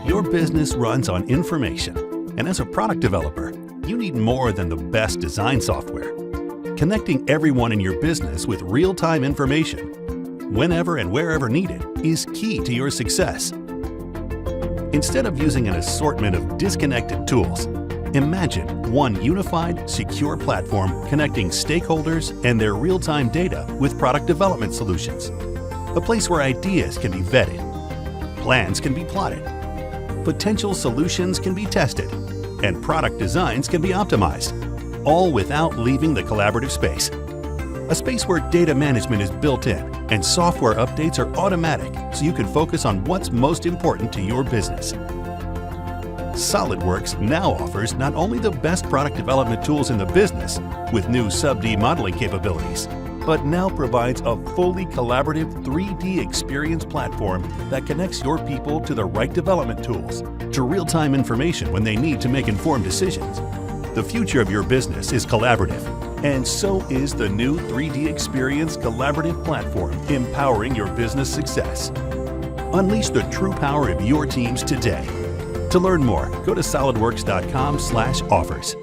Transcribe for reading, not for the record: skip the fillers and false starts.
Your business runs on information, and as a product developer, you need more than the best design software. Connecting everyone in your business with real-time information, whenever and wherever needed, is key to your success. Instead of using an assortment of disconnected tools, imagine one unified, secure platform connecting stakeholders and their real-time data with product development solutions. A place where ideas can be vetted, plans can be plotted, potential solutions can be tested, and product designs can be optimized, all without leaving the collaborative space. A space where data management is built in and software updates are automatic so you can focus on what's most important to your business. SolidWorks now offers not only the best product development tools in the business with new sub-D modeling capabilities, but now provides a fully collaborative 3D experience platform that connects your people to the right development tools, to real-time information when they need to make informed decisions. The future of your business is collaborative, and so is the new 3DEXPERIENCE collaborative platform empowering your business success. Unleash the true power of your teams today. To learn more, go to solidworks.com/offers.